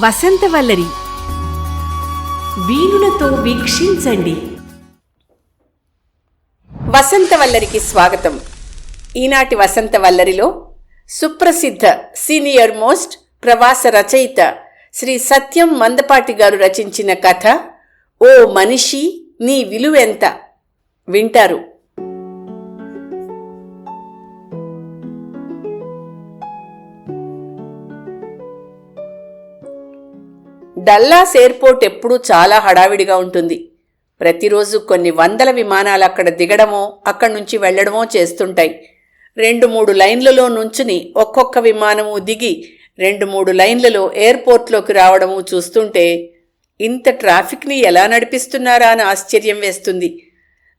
వసంతవల్లరి వీణులతో వీక్షించండి. వసంతవల్లరికి స్వాగతం. ఈనాటి వసంతవల్లరిలో సుప్రసిద్ధ సీనియర్ మోస్ట్ ప్రవాస రచయిత శ్రీ సత్యం మందపాటి గారు రచించిన కథ ఓ మనిషి నీ విలువెంత వింటారు. డల్లాస్ ఎయిర్పోర్ట్ ఎప్పుడూ చాలా హడావిడిగా ఉంటుంది. ప్రతిరోజు కొన్ని వందల విమానాలు అక్కడ దిగడమో అక్కడి నుంచి వెళ్లడమో చేస్తుంటాయి. 2-3 లైన్లలో నుంచుని ఒక్కొక్క విమానము దిగి 2-3 లైన్లలో ఎయిర్పోర్ట్లోకి రావడము చూస్తుంటే ఇంత ట్రాఫిక్ని ఎలా నడిపిస్తున్నారా అని ఆశ్చర్యం వేస్తుంది.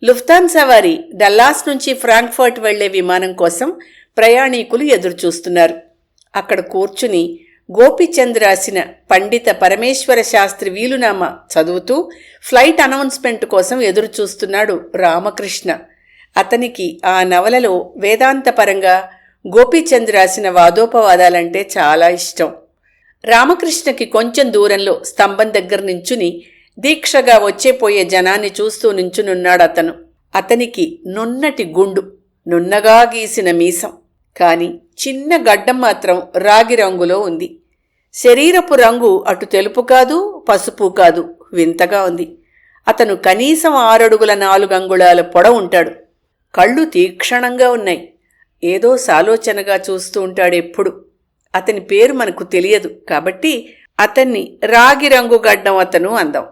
లుఫ్తాన్సా వారి డల్లాస్ నుంచి ఫ్రాంక్ఫర్ట్ వెళ్లే విమానం కోసం ప్రయాణికులు ఎదురుచూస్తున్నారు. అక్కడ కూర్చుని గోపీచంద్ రాసిన పండిత పరమేశ్వర శాస్త్రి వీలునామా చదువుతూ ఫ్లైట్ అనౌన్స్మెంట్ కోసం ఎదురుచూస్తున్నాడు రామకృష్ణ. అతనికి ఆ నవలలో వేదాంతపరంగా గోపీచంద్ రాసిన వాదోపవాదాలంటే చాలా ఇష్టం. రామకృష్ణకి కొంచెం దూరంలో స్తంభం దగ్గర నించుని దీక్షగా వచ్చేపోయే జనాన్ని చూస్తూ నించునున్నాడు అతను. అతనికి నున్నటి గుండు, నున్నగా గీసిన మీసం, కాని చిన్న గడ్డం మాత్రం రాగి రంగులో ఉంది. శరీరపు రంగు అటు తెలుపు కాదు, పసుపు కాదు, వింతగా ఉంది. అతను కనీసం 6 అడుగుల 4 అంగుళాల పొడవు ఉంటాడు. కళ్ళు తీక్షణంగా ఉన్నాయి. ఏదో సాలోచనగా చూస్తూ ఉంటాడు ఎప్పుడు. అతని పేరు మనకు తెలియదు కాబట్టి అతన్ని రాగి రంగు గడ్డం అతను అందాం.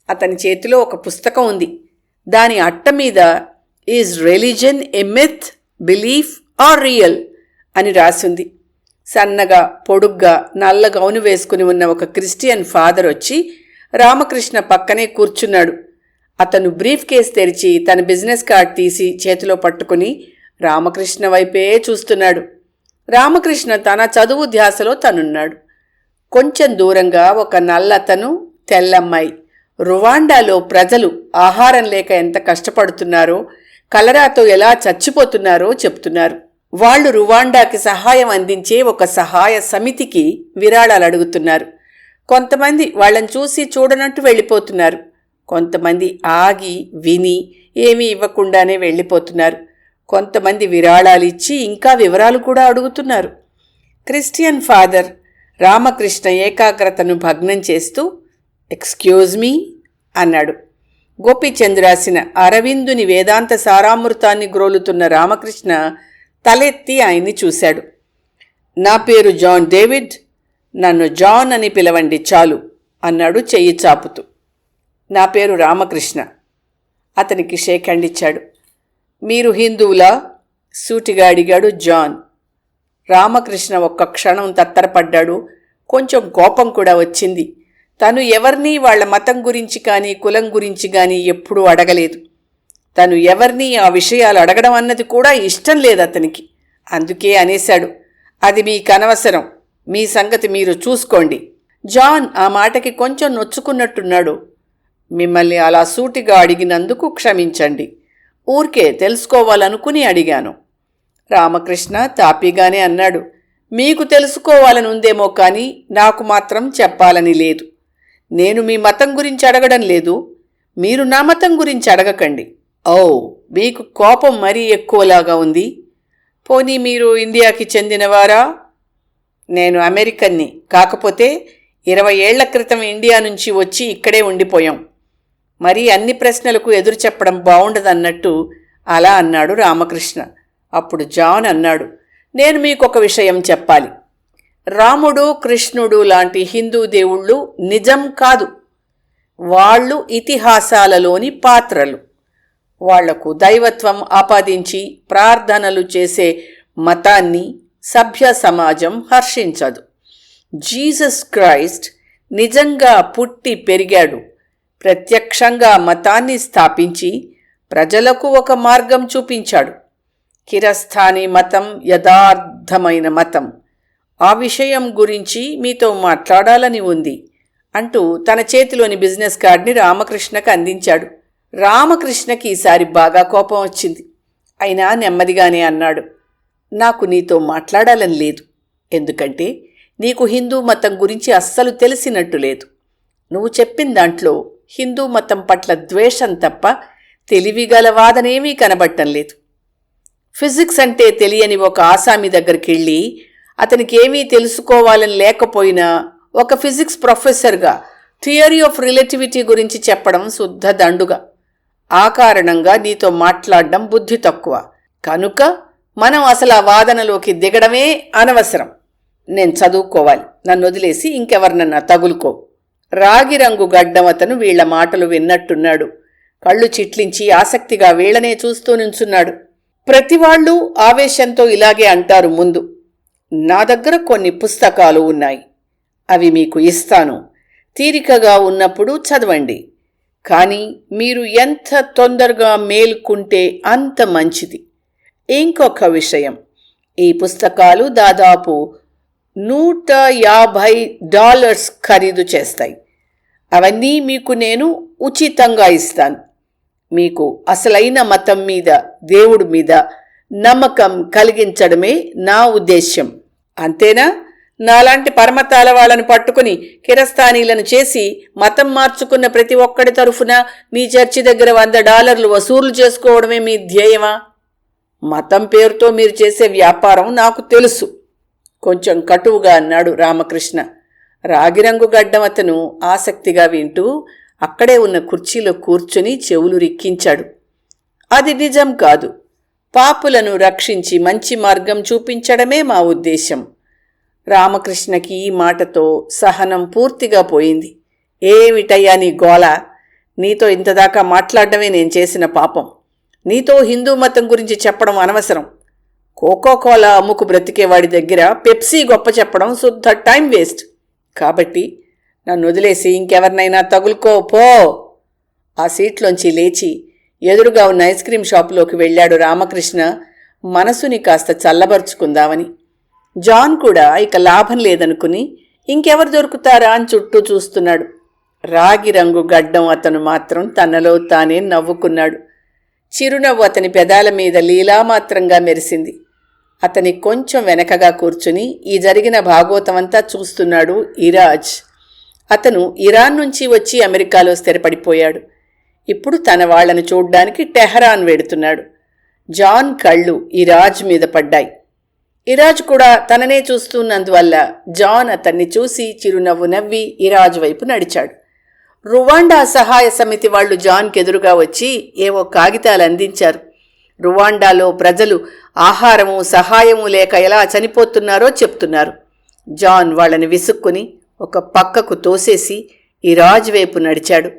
అతని చేతిలో ఒక పుస్తకం ఉంది. దాని అట్ట మీద is religion a myth, belief or real అని రాసింది. సన్నగా పొడుగ్గా నల్ల గౌను వేసుకుని ఉన్న ఒక క్రిస్టియన్ ఫాదర్ వచ్చి రామకృష్ణ పక్కనే కూర్చున్నాడు. అతను బ్రీఫ్ కేస్ తెరిచి తన బిజినెస్ కార్డ్ తీసి చేతిలో పట్టుకుని రామకృష్ణ వైపే చూస్తున్నాడు. రామకృష్ణ తన చదువు ధ్యాసలో తనున్నాడు. కొంచెం దూరంగా ఒక నల్లతను, తెల్లమ్మాయి. రువాండాలో ప్రజలు ఆహారం లేక ఎంత కష్టపడుతున్నారో, కలరాతో ఎలా చచ్చిపోతున్నారో చెప్తున్నారు. వాళ్లు రువాండాకి సహాయం అందించే ఒక సహాయ సమితికి విరాళాలు అడుగుతున్నారు. కొంతమంది వాళ్ళని చూసి చూడనట్టు వెళ్ళిపోతున్నారు. కొంతమంది ఆగి విని ఏమీ ఇవ్వకుండానే వెళ్ళిపోతున్నారు. కొంతమంది విరాళాలు ఇచ్చి ఇంకా వివరాలు కూడా అడుగుతున్నారు. క్రిస్టియన్ ఫాదర్ రామకృష్ణ ఏకాగ్రతను భగ్నం చేస్తూ ఎక్స్క్యూజ్ మీ అన్నాడు. గోపీచంద్ రాసిన అరవిందుని వేదాంత సారామృతాన్ని గ్రోలుతున్న రామకృష్ణ తలెత్తి ఆయన్ని చూశాడు. నా పేరు జాన్ డేవిడ్, నన్ను జాన్ అని పిలవండి చాలు అన్నాడు చెయ్యి చాపుతూ. నా పేరు రామకృష్ణ. అతనికి షేక్ హ్యాండ్ ఇచ్చాడు. మీరు హిందువులా? సూటిగా అడిగాడు జాన్. రామకృష్ణ ఒక్క క్షణం తత్తరపడ్డాడు. కొంచెం కోపం కూడా వచ్చింది. తను ఎవరినీ వాళ్ల మతం గురించి కానీ కులం గురించి కానీ ఎప్పుడూ అడగలేదు. తను ఎవరినీ ఆ విషయాలు అడగడం అన్నది కూడా ఇష్టం లేదు అతనికి. అందుకే అనేశాడు, అది మీకు అనవసరం, మీ సంగతి మీరు చూసుకోండి. జాన్ ఆ మాటకి కొంచెం నొచ్చుకున్నట్టున్నాడు. మిమ్మల్ని అలా సూటిగా అడిగినందుకు క్షమించండి. ఊరికే తెలుసుకోవాలనుకుని అడిగాను. రామకృష్ణ తాపీగానే అన్నాడు, మీకు తెలుసుకోవాలని ఉందేమో కానీ నాకు మాత్రం చెప్పాలని లేదు. నేను మీ మతం గురించి అడగడం లేదు, మీరు నా మతం గురించి అడగకండి. ఓ, మీకు కోపం మరీ ఎక్కువలాగా ఉంది. పోనీ మీరు ఇండియాకి చెందినవారా? నేను అమెరికన్ని, కాకపోతే 20 ఏళ్ల క్రితం ఇండియా నుంచి వచ్చి ఇక్కడే ఉండిపోయాం. మరీ అన్ని ప్రశ్నలకు ఎదురు చెప్పడం బావుండదన్నట్టు అలా అన్నాడు రామకృష్ణ. అప్పుడు జాన్ అన్నాడు, నేను మీకొక విషయం చెప్పాలి. రాముడు, కృష్ణుడు లాంటి హిందూ దేవుళ్ళు నిజం కాదు. వాళ్ళు ఇతిహాసాలలోని పాత్రలు. వాళ్లకు దైవత్వం ఆపాదించి ప్రార్థనలు చేసే మతాన్ని సభ్య సమాజం హర్షించదు. జీసస్ క్రైస్ట్ నిజంగా పుట్టి పెరిగాడు. ప్రత్యక్షంగా మతాన్ని స్థాపించి ప్రజలకు ఒక మార్గం చూపించాడు. కిరస్థానీ మతం యథార్థమైన మతం. ఆ విషయం గురించి మీతో మాట్లాడాలని ఉంది అంటూ తన చేతిలోని బిజినెస్ కార్డ్ని రామకృష్ణకు అందించాడు. రామకృష్ణకి ఈసారి బాగా కోపం వచ్చింది. అయినా నెమ్మదిగానే అన్నాడు, నాకు నీతో మాట్లాడాలని లేదు. ఎందుకంటే నీకు హిందూ మతం గురించి అస్సలు తెలిసినట్టు లేదు. నువ్వు చెప్పిన దాంట్లో హిందూ మతం పట్ల ద్వేషం తప్ప తెలివిగల వాదనేమీ కనబడటం లేదు. ఫిజిక్స్ అంటే తెలియని ఒక ఆసామి దగ్గరికి వెళ్ళి అతనికేమీ తెలుసుకోవాలని లేకపోయినా ఒక ఫిజిక్స్ ప్రొఫెసర్గా థియరీ ఆఫ్ రిలేటివిటీ గురించి చెప్పడం శుద్ధ దండుగా. ఆ కారణంగా నీతో మాట్లాడడం బుద్ధి తక్కువ. కనుక మనం అసలు ఆ వాదనలోకి దిగడమే అనవసరం. నేను చదువుకోవాలి, నన్ను వదిలేసి ఇంకెవరినన్నా తగులుకో. రాగిరంగు గడ్డం అతను వీళ్ల మాటలు విన్నట్టున్నాడు. కళ్ళు చిట్లించి ఆసక్తిగా వీళ్లనే చూస్తూ నించున్నాడు. ప్రతివాళ్లూ ఆవేశంతో ఇలాగే అంటారు. ముందు నా దగ్గర కొన్ని పుస్తకాలు ఉన్నాయి, అవి మీకు ఇస్తాను. తీరికగా ఉన్నప్పుడు చదవండి. కానీ మీరు ఎంత తొందరగా మేల్కుంటే అంత మంచిది. ఇంకొక విషయం, ఈ పుస్తకాలు దాదాపు $150 ఖరీదు చేస్తాయి. అవన్నీ మీకు నేను ఉచితంగా ఇస్తాను. మీకు అసలైన మతం మీద, దేవుడి మీద నమ్మకం కలిగించడమే నా ఉద్దేశ్యం. అంతేనా? నాలాంటి పరమతాల వాళ్ళని పట్టుకుని కిరస్థానీలను చేసి మతం మార్చుకున్న ప్రతి ఒక్కడి తరఫున మీ చర్చి దగ్గర $100 వసూలు చేసుకోవడమే మీ ధ్యేయమా? మతం పేరుతో మీరు చేసే వ్యాపారం నాకు తెలుసు, కొంచెం కటువుగా అన్నాడు రామకృష్ణ. రాగిరంగు గడ్డం అతను ఆసక్తిగా వింటూ అక్కడే ఉన్న కుర్చీలో కూర్చుని చెవులు రిక్కించాడు. అది నిజం కాదు. పాపులను రక్షించి మంచి మార్గం చూపించడమే మా ఉద్దేశం. రామకృష్ణకి ఈ మాటతో సహనం పూర్తిగా పోయింది. ఏమిటయ్యా నీ గోల? నీతో ఇంతదాకా మాట్లాడడమే నేను చేసిన పాపం. నీతో హిందూ మతం గురించి చెప్పడం అనవసరం. కోకోకోలా అమ్ముకు బ్రతికేవాడి దగ్గర పెప్సీ గొప్ప చెప్పడం శుద్ధ టైం వేస్ట్. కాబట్టి నన్ను వదిలేసి ఇంకెవరినైనా తగులుకో పో. ఆ సీట్లోంచి లేచి ఎదురుగా ఉన్న ఐస్ క్రీం షాపులోకి వెళ్ళాడు రామకృష్ణ, మనసుని కాస్త చల్లబరుచుకుందామని. జాన్ కూడా ఇక లాభం లేదనుకుని ఇంకెవరు దొరుకుతారా అని చుట్టూ చూస్తున్నాడు. రాగిరంగు గడ్డం అతను మాత్రం తనలో తానే నవ్వుకున్నాడు. చిరునవ్వు అతని పెదాల మీద లీలామాత్రంగా మెరిసింది. అతని కొంచెం వెనకగా కూర్చుని ఈ జరిగిన భాగోతమంతా చూస్తున్నాడు ఇరాజ్. అతను ఇరాన్ నుంచి వచ్చి అమెరికాలో స్థిరపడిపోయాడు. ఇప్పుడు తన వాళ్లను చూడ్డానికి టెహరాన్ వెడుతున్నాడు. జాన్ కళ్ళు ఇరాజ్ మీద పడ్డాయి. ఇరాజ్ కూడా తననే చూస్తున్నందువల్ల జాన్ అతన్ని చూసి చిరునవ్వు నవ్వి ఇరాజ్ వైపు నడిచాడు. రువాండా సహాయ సమితి వాళ్లు జాన్కి ఎదురుగా వచ్చి ఏవో కాగితాలు అందించారు. రువాండాలో ప్రజలు ఆహారము సహాయము లేక ఎలా చనిపోతున్నారో చెప్తున్నారు. జాన్ వాళ్ళని విసుక్కుని ఒక పక్కకు తోసేసి ఇరాజ్ వైపు నడిచాడు.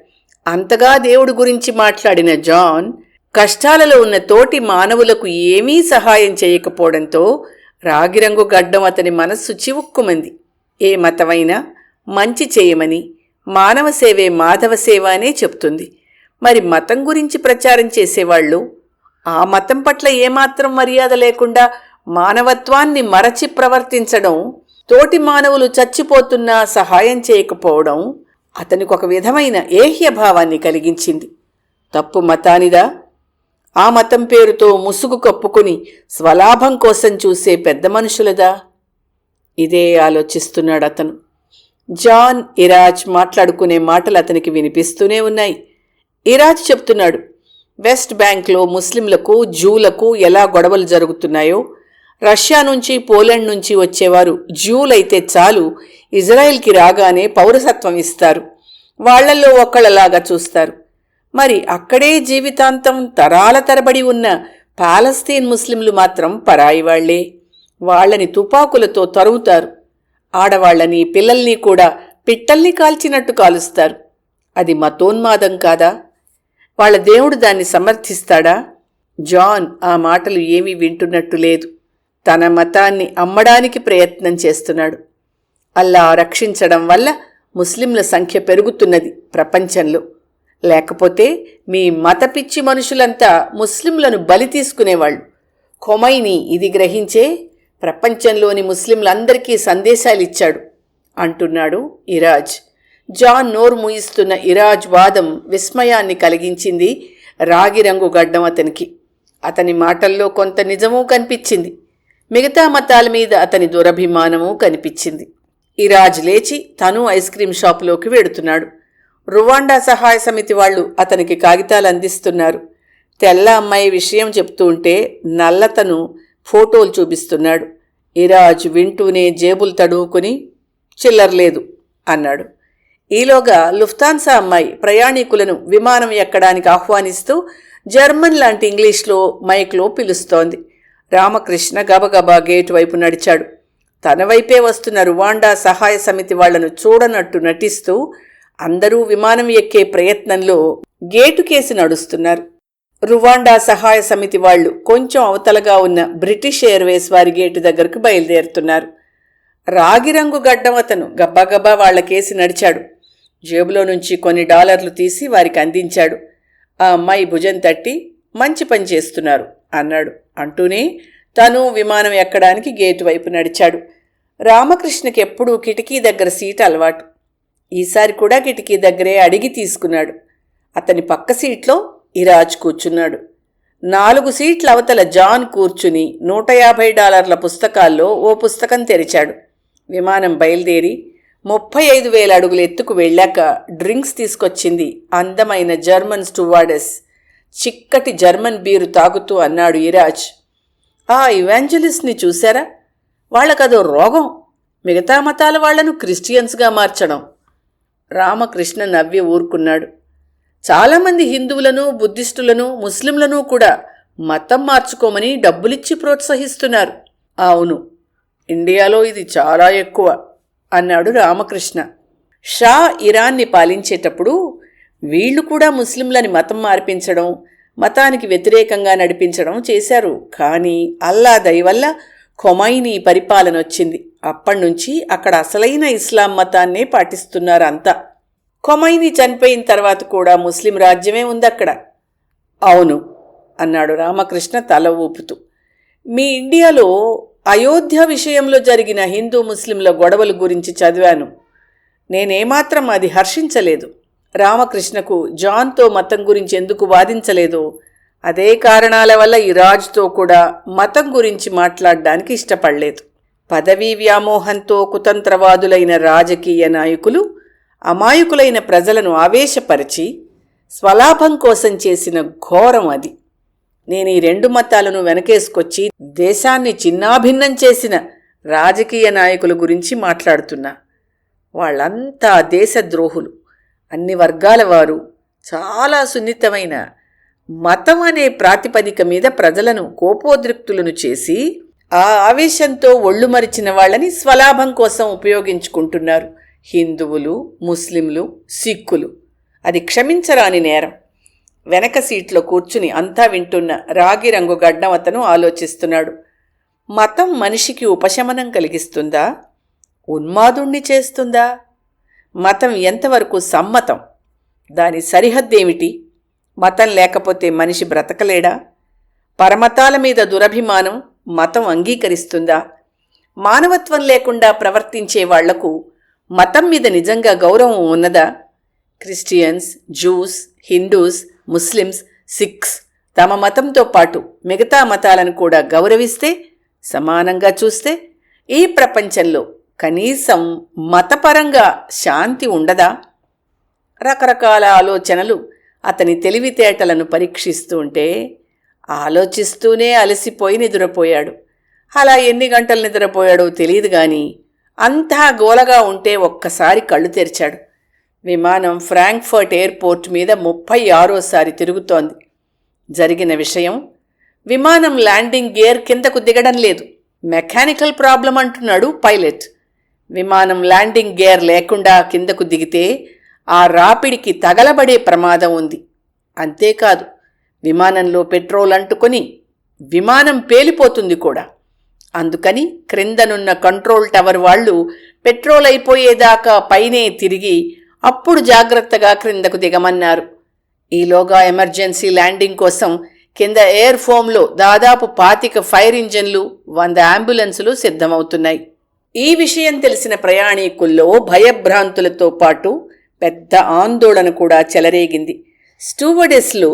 అంతగా దేవుడి గురించి మాట్లాడిన జాన్ కష్టాలలో ఉన్న తోటి మానవులకు ఏమీ సహాయం చేయకపోవడంతో రాగిరంగు గడ్డం అతని మనస్సు చివుక్కుమంది. ఏ మతమైనా మంచి చేయమని, మానవ సేవే మాధవ సేవ అనే చెప్తుంది. మరి మతం గురించి ప్రచారం చేసేవాళ్లు ఆ మతం పట్ల ఏమాత్రం మర్యాద లేకుండా మానవత్వాన్ని మరచి ప్రవర్తించడం, తోటి మానవులు చచ్చిపోతున్నా సహాయం చేయకపోవడం అతనికి ఒక విధమైన ఏహ్యభావాన్ని కలిగించింది. తప్పు మతానిదా? ఆ మతం పేరుతో ముసుగు కప్పుకుని స్వలాభం కోసం చూసే పెద్ద మనుషులదా? ఇదే ఆలోచిస్తున్నాడు అతను. జాన్, ఇరాజ్ మాట్లాడుకునే మాటలు అతనికి వినిపిస్తూనే ఉన్నాయి. ఇరాజ్ చెప్తున్నాడు, వెస్ట్ బ్యాంక్లో ముస్లింలకు, జూలకు ఎలా గొడవలు జరుగుతున్నాయో, రష్యా నుంచి, పోలాండ్ నుంచి వచ్చేవారు జ్యూలైతే చాలు ఇజ్రాయెల్కి రాగానే పౌరసత్వం ఇస్తారు, వాళ్లల్లో ఒకళ్ళలాగా చూస్తారు. మరి అక్కడే జీవితాంతం తరాల తరబడి ఉన్న పాలస్తీన్ ముస్లింలు మాత్రం పరాయి వాళ్లే. వాళ్లని తుపాకులతో తరువుతారు. ఆడవాళ్లని, పిల్లల్ని కూడా పిట్టల్ని కాల్చినట్టు కాలుస్తారు. అది మతోన్మాదం కాదా? వాళ్ల దేవుడు దాన్ని సమర్థిస్తాడా? జాన్ ఆ మాటలు ఏమీ వింటున్నట్టు లేదు. తన మతాన్ని అమ్మడానికి ప్రయత్నం చేస్తున్నాడు. అల్లా రక్షించడం వల్ల ముస్లింల సంఖ్య పెరుగుతున్నది ప్రపంచంలో. లేకపోతే మీ మతపిచ్చి మనుషులంతా ముస్లింలను బలి తీసుకునేవాళ్లు. ఖొమైనీ ఇది గ్రహించే ప్రపంచంలోని ముస్లింలందరికీ సందేశాలిచ్చాడు అంటున్నాడు ఇరాజ్. జాన్ నోరు మూయిస్తున్న ఇరాజ్ వాదం విస్మయాన్ని కలిగించింది రాగిరంగు గడ్డం అతనికి. అతని మాటల్లో కొంత నిజమూ కనిపించింది. మిగతా మతాల మీద అతని దురభిమానమూ కనిపించింది. ఇరాజ్ లేచి తను ఐస్ క్రీం షాపులోకి వెడుతున్నాడు. రువాండా సహాయ సమితి వాళ్ళు అతనికి కాగితాలు అందిస్తున్నారు. తెల్ల అమ్మాయి విషయం చెప్తూ ఉంటే నల్లతను ఫోటోలు చూపిస్తున్నాడు. ఇరాజ్ వింటూనే జేబులు తడువుకుని చిల్లర్లేదు అన్నాడు. ఈలోగా లుఫ్తాన్సా అమ్మాయి ప్రయాణికులను విమానం ఎక్కడానికి ఆహ్వానిస్తూ జర్మన్ లాంటి ఇంగ్లీష్లో మైక్లో పిలుస్తోంది. రామకృష్ణ గబగబా గేటు వైపు నడిచాడు. తన వైపే వస్తున్న రువాండా సహాయ సమితి వాళ్లను చూడనట్టు నటిస్తూ అందరూ విమానం ఎక్కే ప్రయత్నంలో గేటుకేసి నడుస్తున్నారు. రువాండా సహాయ సమితి వాళ్లు కొంచెం అవతలగా ఉన్న బ్రిటిష్ ఎయిర్వేస్ వారి గేటు దగ్గరకు బయలుదేరుతున్నారు. రాగిరంగు గడ్డం అతను గబ్బగబ్బా వాళ్లకేసి నడిచాడు. జేబులో నుంచి కొన్ని డాలర్లు తీసి వారికి అందించాడు. ఆ అమ్మాయి భుజం తట్టి మంచి పని చేస్తున్నారు అన్నాడు. అంటూనే తను విమానం ఎక్కడానికి గేటు వైపు నడిచాడు. రామకృష్ణకి ఎప్పుడూ కిటికీ దగ్గర సీటు అలవాటు. ఈసారి కూడా కిటికీ దగ్గరే అడిగి తీసుకున్నాడు. అతని పక్క సీట్లో ఇరాజ్ కూర్చున్నాడు. 4 సీట్ల అవతల జాన్ కూర్చుని $150 పుస్తకాల్లో ఓ పుస్తకం తెరిచాడు. విమానం బయలుదేరి 35,000 అడుగులు ఎత్తుకు వెళ్ళాక డ్రింక్స్ తీసుకొచ్చింది అందమైన జర్మన్ స్టూవార్డెస్. చిక్కటి జర్మన్ బీరు తాగుతూ అన్నాడు ఇరాజ్. ఆ ఇవాంజలిస్ట్ని చూశారా? వాళ్ళకదో రోగం, మిగతా మతాల వాళ్లను క్రిస్టియన్స్గా మార్చడం. రామకృష్ణ నవ్వి ఊరుకున్నాడు. చాలామంది హిందువులను, బుద్ధిస్టులను, ముస్లింలను కూడా మతం మార్చుకోమని డబ్బులిచ్చి ప్రోత్సహిస్తున్నారు. అవును, ఇండియాలో ఇది చాలా ఎక్కువ అన్నాడు రామకృష్ణ. షా ఇరాన్ని పాలించేటప్పుడు వీళ్లు కూడా ముస్లింలని మతం మార్పించడం, మతానికి వ్యతిరేకంగా నడిపించడం చేశారు. కానీ అల్లా దయ వల్ల ఖొమైనీ పరిపాలన వచ్చింది. అప్పటినుంచి అక్కడ అసలైన ఇస్లాం మతాన్నే పాటిస్తున్నారు అంతా. ఖొమైనీ చనిపోయిన తర్వాత కూడా ముస్లిం రాజ్యమే ఉందక్కడ. అవును అన్నాడు రామకృష్ణ తల ఊపుతూ. మీ ఇండియాలో అయోధ్య విషయంలో జరిగిన హిందూ ముస్లింల గొడవల గురించి చదివాను. నేనేమాత్రం అది హర్షించలేదు. రామకృష్ణకు జాన్తో మతం గురించి ఎందుకు వాదించలేదో అదే కారణాల వల్ల ఇరాజ్తో కూడా మతం గురించి మాట్లాడడానికి ఇష్టపడలేదు. పదవీ వ్యామోహంతో కుతంత్రవాదులైన రాజకీయ నాయకులు అమాయకులైన ప్రజలను ఆవేశపరిచి స్వలాభం కోసం చేసిన ఘోరం అది. నేను ఈ 2 మతాలను వెనకేసుకొచ్చి దేశాన్ని చిన్నాభిన్నం చేసిన రాజకీయ నాయకుల గురించి మాట్లాడుతున్నా. వాళ్ళంతా దేశద్రోహులు, అన్ని వర్గాల వారు. చాలా సున్నితమైన మతం అనే ప్రాతిపదిక మీద ప్రజలను కోపోద్రిక్తులను చేసి ఆ ఆవేశంతో ఒళ్ళు మరిచిన వాళ్ళని స్వలాభం కోసం ఉపయోగించుకుంటున్నారు. హిందువులు, ముస్లింలు, సిక్కులు. అది క్షమించరాని నేరం. వెనక సీట్లో కూర్చుని అంతా వింటున్న రాగిరంగు గడ్డం అతను ఆలోచిస్తున్నాడు. మతం మనిషికి ఉపశమనం కలిగిస్తుందా, ఉన్మాదుణ్ణి చేస్తుందా? మతం ఎంతవరకు సమ్మతం? దాని సరిహద్దేమిటి? మతం లేకపోతే మనిషి బ్రతకలేడా? పరమతాల మీద దురభిమానం మతం అంగీకరిస్తుందా? మానవత్వం లేకుండా ప్రవర్తించే వాళ్లకు మతం మీద నిజంగా గౌరవం ఉన్నదా? Christians, juice, Hindus, Muslims, Sikhs తమ మతంతో పాటు మిగతా మతాలను కూడా గౌరవిస్తే, సమానంగా చూస్తే ఈ ప్రపంచంలో కనీసం మతపరంగా శాంతి ఉండదా? రకరకాల ఆలోచనలు అతని తెలివితేటలను పరీక్షిస్తూ ఉంటే ఆలోచిస్తూనే అలసిపోయి నిద్రపోయాడు. అలా ఎన్ని గంటలు నిద్రపోయాడో తెలియదు గాని అంతా గోలగా ఉంటే ఒక్కసారి కళ్ళు తెరిచాడు. విమానం ఫ్రాంక్ఫర్ట్ ఎయిర్పోర్ట్ మీద 36వ తిరుగుతోంది. జరిగిన విషయం, విమానం ల్యాండింగ్ గేర్ కిందకు దిగడం లేదు. మెకానికల్ ప్రాబ్లం అంటున్నాడు పైలట్. విమానం ల్యాండింగ్ గేర్ లేకుండా కిందకు దిగితే ఆ రాపిడికి తగలబడే ప్రమాదం ఉంది. అంతేకాదు, విమానంలో పెట్రోల్ అంటుకొని విమానం పేలిపోతుంది కూడా. అందుకని క్రిందనున్న కంట్రోల్ టవర్ వాళ్ళు పెట్రోల్ అయిపోయేదాకా పైనే తిరిగి అప్పుడు జాగ్రత్తగా క్రిందకు దిగమన్నారు. ఈలోగా ఎమర్జెన్సీ ల్యాండింగ్ కోసం కింద ఎయిర్ ఫోమ్లో దాదాపు 25 ఫైర్ ఇంజన్లు, 100 అంబులెన్సులు సిద్ధమవుతున్నాయి. ఈ విషయం తెలిసిన ప్రయాణికుల్లో భయభ్రాంతులతో పాటు పెద్ద ఆందోళన కూడా చెలరేగింది. స్టూవర్డెస్లు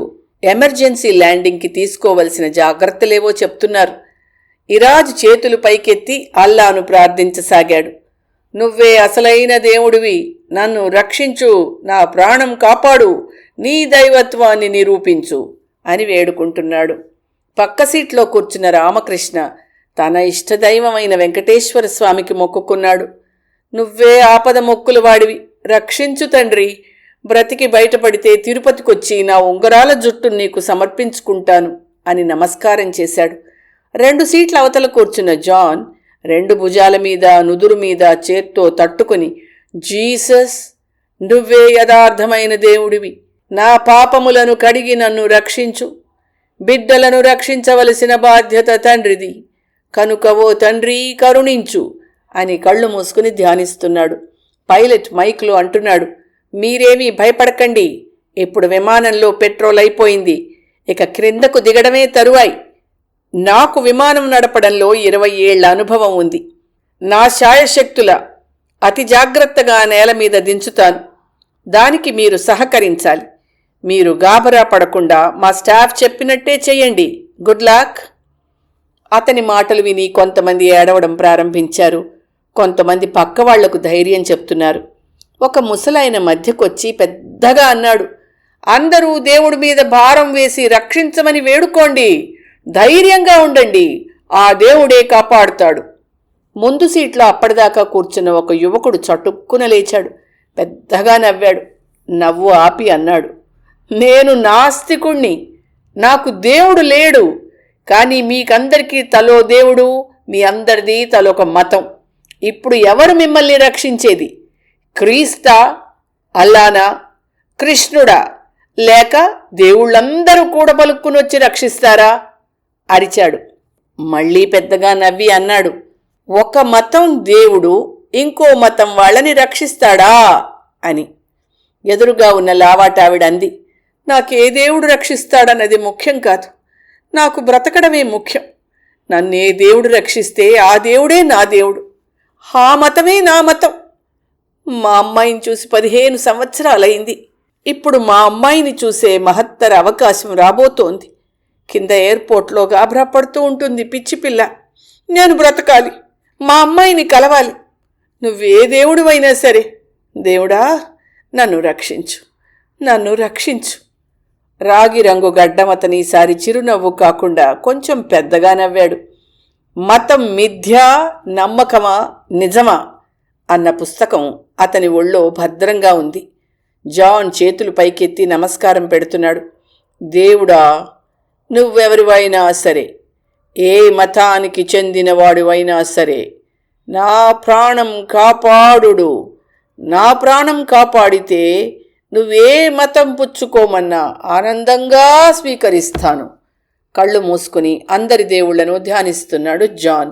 ఎమర్జెన్సీ ల్యాండింగ్కి తీసుకోవలసిన జాగ్రత్తలేవో చెప్తున్నారు. ఇరాజ్ చేతులు పైకెత్తి అల్లాను ప్రార్థించసాగాడు. నువ్వే అసలైన దేవుడివి, నన్ను రక్షించు, నా ప్రాణం కాపాడు, నీ దైవత్వాన్ని నిరూపించు అని వేడుకుంటున్నాడు. పక్క సీట్లో కూర్చున్న రామకృష్ణ తన ఇష్టదైవమైన వెంకటేశ్వర స్వామికి మొక్కుకున్నాడు. నువ్వే ఆపద మొక్కులు వాడివి, రక్షించు తండ్రి, బ్రతికి బయటపడితే తిరుపతికొచ్చి నా ఉంగరాల జుట్టు నీకు సమర్పించుకుంటాను అని నమస్కారం చేశాడు. 2 సీట్ల అవతల కూర్చున్న జాన్ 2 భుజాల మీద నుదురు మీద చేత్తో తట్టుకుని, జీసస్, నువ్వే యథార్థమైన దేవుడివి, నా పాపములను కడిగి నన్ను రక్షించు, బిడ్డలను రక్షించవలసిన బాధ్యత తండ్రిది, కనుక ఓ తండ్రి కరుణించు అని కళ్ళు మూసుకుని ధ్యానిస్తున్నాడు. పైలట్ మైక్లో అంటున్నాడు, మీరేమీ భయపడకండి, ఇప్పుడు విమానంలో పెట్రోల్ అయిపోయింది, ఇక క్రిందకు దిగడమే తరువాయి. నాకు విమానం నడపడంలో 20 ఏళ్ల అనుభవం ఉంది. నా శాయశక్తుల అతి జాగ్రత్తగా నేల మీద దించుతాను. దానికి మీరు సహకరించాలి. మీరు గాబరా పడకుండా మా స్టాఫ్ చెప్పినట్టే చెయ్యండి. Good luck. అతని మాటలు విని కొంతమంది ఏడవడం ప్రారంభించారు. కొంతమంది పక్క వాళ్లకు ధైర్యం చెప్తున్నారు. ఒక ముసలాయన మధ్యకొచ్చి పెద్దగా అన్నాడు, అందరూ దేవుడి మీద భారం వేసి రక్షించమని వేడుకోండి, ధైర్యంగా ఉండండి, ఆ దేవుడే కాపాడుతాడు. ముందు సీట్లో అప్పటిదాకా కూర్చున్న ఒక యువకుడు చటుక్కున లేచాడు. పెద్దగా నవ్వాడు. నవ్వు ఆపి అన్నాడు, నేను నాస్తికుణ్ణి, నాకు దేవుడు లేడు, కానీ మీకందరికీ తలో దేవుడు, మీ అందరిది తలొక మతం. ఇప్పుడు ఎవరు మిమ్మల్ని రక్షించేది? క్రీస్తా, అల్లానా, కృష్ణుడా, లేక దేవుళ్ళందరూ కూడా పలుక్కునొచ్చి రక్షిస్తారా అరిచాడు. మళ్లీ పెద్దగా నవ్వి అన్నాడు, ఒక మతం దేవుడు ఇంకో మతం వాళ్ళని రక్షిస్తాడా అని. ఎదురుగా ఉన్న లావాటావిడంది, నాకే దేవుడు రక్షిస్తాడన్నది ముఖ్యం కాదు, నాకు బ్రతకడమే ముఖ్యం. నన్నే దేవుడు రక్షిస్తే ఆ దేవుడే నా దేవుడు, ఆ మతమే నా మతం. మా అమ్మాయిని చూసి 15 సంవత్సరాలైంది. ఇప్పుడు మా అమ్మాయిని చూసే మహత్తర అవకాశం రాబోతోంది. కింద ఎయిర్పోర్ట్లో గాబరా పడుతూ ఉంటుంది పిచ్చి పిల్ల. నేను బ్రతకాలి, మా అమ్మాయిని కలవాలి. నువ్వే దేవుడివైనా సరే, దేవుడా నన్ను రక్షించు, నన్ను రక్షించు. రాగి రంగు గడ్డం అతనీసారి చిరునవ్వు కాకుండా కొంచెం పెద్దగా నవ్వాడు. మతం మిథ్యా, నమ్మకమా నిజమా అన్న పుస్తకం అతని ఒళ్ళో భద్రంగా ఉంది. జాన్ చేతులు పైకెత్తి నమస్కారం పెడుతున్నాడు. దేవుడా, నువ్వెవరివైనా సరే, ఏ మతానికి చెందినవాడివైనా సరే, నా ప్రాణం కాపాడుడు. నా ప్రాణం కాపాడితే నువ్వే మతం పుచ్చుకోమన్నా ఆనందంగా స్వీకరిస్తాను. కళ్ళు మూసుకుని అందరి దేవుళ్లను ధ్యానిస్తున్నాడు జాన్.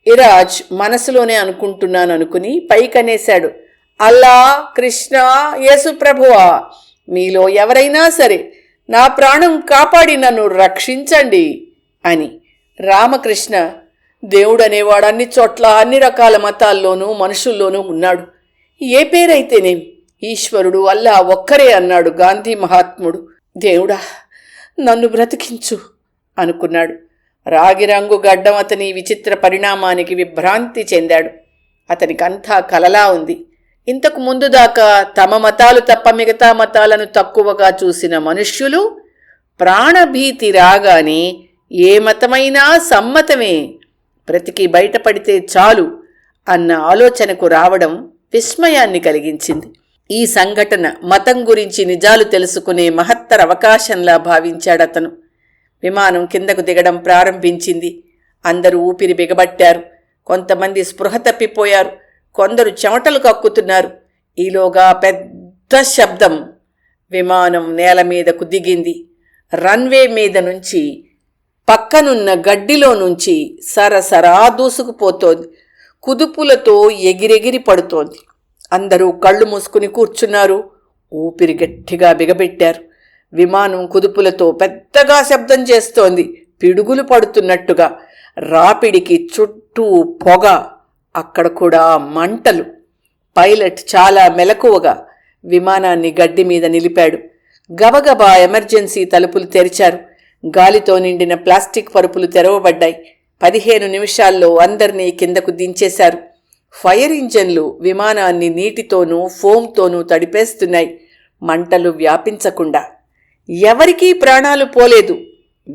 ఇరాజ్ మనసులోనే అనుకుంటున్నాననుకుని పైకనేశాడు, అల్లా, కృష్ణ, యేసుప్రభువా, మీలో ఎవరైనా సరే నా ప్రాణం కాపాడి నన్ను రక్షించండి అని. రామకృష్ణ, దేవుడనేవాడు అన్ని చోట్ల అన్ని రకాల మతాల్లోనూ మనుషుల్లోనూ ఉన్నాడు. ఏ పేరైతేనేం ఈశ్వరుడు అల్లా ఒక్కరే అన్నాడు గాంధీ మహాత్ముడు. దేవుడా నన్ను బ్రతికించు అనుకున్నాడు. రాగిరంగు గడ్డం అతని విచిత్ర పరిణామానికి విభ్రాంతి చెందాడు. అతనికంతా కలలా ఉంది. ఇంతకు ముందు దాకా తమ మతాలు తప్ప మిగతా మతాలను తక్కువగా చూసిన మనుష్యులు ప్రాణభీతి రాగానే ఏ మతమైనా సమ్మతమే, బ్రతికి బయటపడితే చాలు అన్న ఆలోచనకు రావడం విస్మయాన్ని కలిగించింది. ఈ సంఘటన మతం గురించి నిజాలు తెలుసుకునే మహత్తర అవకాశంలా భావించాడతను. విమానం కిందకు దిగడం ప్రారంభించింది. అందరూ ఊపిరి బిగబట్టారు. కొంతమంది స్పృహ తప్పిపోయారు. కొందరు చెమటలు కక్కుతున్నారు. ఈలోగా పెద్ద శబ్దం. విమానం నేల మీదకు దిగింది. రన్వే మీద నుంచి పక్కనున్న గడ్డిలో నుంచి సరసరా దూసుకుపోతోంది. కుదుపులతో ఎగిరెగిరి పడుతోంది. అందరూ కళ్ళు మూసుకుని కూర్చున్నారు. ఊపిరి గట్టిగా బిగబెట్టారు. విమానం కుదుపులతో పెద్దగా శబ్దం చేస్తోంది, పిడుగులు పడుతున్నట్టుగా. రాపిడికి చుట్టూ పొగ, అక్కడ కూడా మంటలు. పైలట్ చాలా మెలకువగా విమానాన్ని గడ్డి మీద నిలిపాడు. గబగబా ఎమర్జెన్సీ తలుపులు తెరిచారు. గాలితో నిండిన ప్లాస్టిక్ పరుపులు తెరవబడ్డాయి. 15 నిమిషాల్లో అందర్నీ కిందకు దించేశారు. ఫైర్ ఇంజన్లు విమానాన్ని నీటితోనూ ఫోమ్తోనూ తడిపేస్తున్నాయి, మంటలు వ్యాపించకుండా. ఎవరికీ ప్రాణాలు పోలేదు,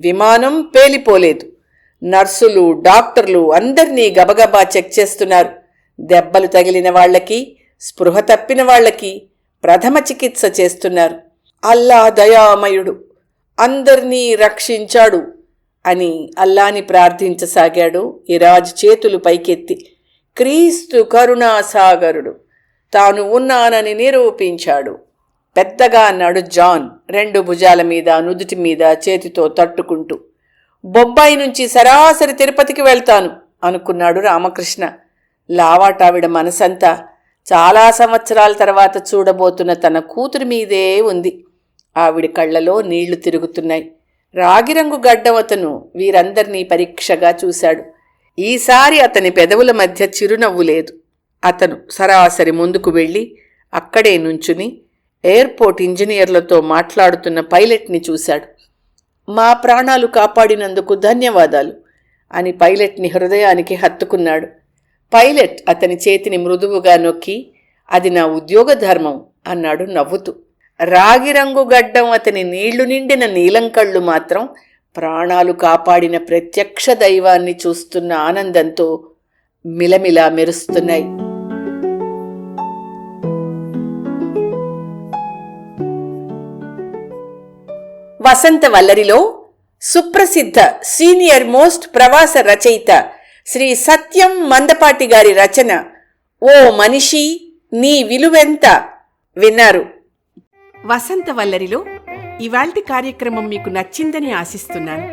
విమానం పేలిపోలేదు. నర్సులు, డాక్టర్లు అందర్నీ గబగబా చెక్ చేస్తున్నారు. దెబ్బలు తగిలిన వాళ్లకి, స్పృహ తప్పిన వాళ్లకి ప్రథమ చికిత్స చేస్తున్నారు. అల్లా దయామయుడు, అందర్నీ రక్షించాడు అని అల్లాని ప్రార్థించసాగాడు ఇరాజ్ చేతులు పైకెత్తి. క్రీస్తు కరుణాసాగరుడు, తాను ఉన్నానని నిరూపించాడు. పెద్దగా అన్నాడు జాన్, 2 భుజాల మీద, నుదుటి మీద చేతితో తట్టుకుంటూ. బొబ్బాయి నుంచి సరాసరి తిరుపతికి వెళ్తాను అనుకున్నాడు రామకృష్ణ. లావాటావిడ మనసంతా చాలా సంవత్సరాల తర్వాత చూడబోతున్న తన కూతురి మీదే ఉంది. ఆవిడ కళ్లలో నీళ్లు తిరుగుతున్నాయి. రాగిరంగు గడ్డం అతను వీరందర్నీ పరీక్షగా చూశాడు. ఈసారి అతని పెదవుల మధ్య చిరునవ్వు లేదు. అతను సరాసరి ముందుకు వెళ్ళి అక్కడే నుంచుని ఎయిర్పోర్ట్ ఇంజనీర్లతో మాట్లాడుతున్న పైలట్ని చూశాడు. మా ప్రాణాలు కాపాడినందుకు ధన్యవాదాలు అని పైలట్ని హృదయానికి హత్తుకున్నాడు. పైలట్ అతని చేతిని మృదువుగా నొక్కి, అది నా ఉద్యోగ ధర్మం అన్నాడు నవ్వుతూ. రాగిరంగు గడ్డం అతని నీళ్లు నిండిన నీలం కళ్ళు మాత్రం ప్రాణాలు కాపాడిన ప్రత్యక్ష దైవాన్ని చూస్తున్న ఆనందంతో మిలమిలా మెరుస్తున్నాయి. వసంత వల్లరిలో సుప్రసిద్ధ సీనియర్ మోస్ట్ ప్రవాస రచయిత శ్రీ సత్యం మందపాటి గారి రచన ఓ మనిషి నీ విలువెంత విన్నారు. వసంత వల్లరిలో ఇవాల్టి కార్యక్రమం మీకు నచ్చిందని ఆశిస్తున్నాను.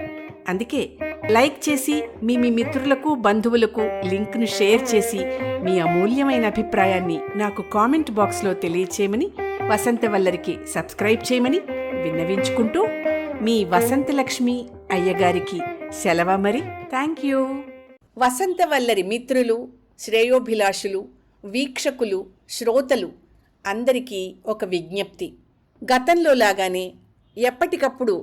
అందుకే లైక్ చేసి మీ మిత్రులకు, బంధువులకు లింక్ను షేర్ చేసి మీ అమూల్యమైన అభిప్రాయాన్ని నాకు కామెంట్ బాక్స్లో తెలియచేయమని, వసంత వల్లరికి సబ్స్క్రైబ్ చేయమని విన్నవించుకుంటూ మీ వసంతలక్ష్మి అయ్యగారికి సెలవు. మరి థ్యాంక్ యూ. వసంత వల్లరి మిత్రులు, శ్రేయోభిలాషులు, వీక్షకులు, శ్రోతలు అందరికీ ఒక విజ్ఞప్తి. గతంలో లాగానే ఎప్పటికప్పుడు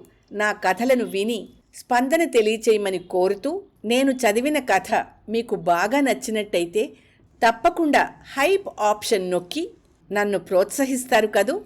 నా కథలను విని స్పందన తెలియచేయమని కోరుతూ, నేను చదివిన కథ మీకు బాగా నచ్చినట్టయితే తప్పకుండా హైప్ ఆప్షన్ నొక్కి నన్ను ప్రోత్సహిస్తారు కదూ.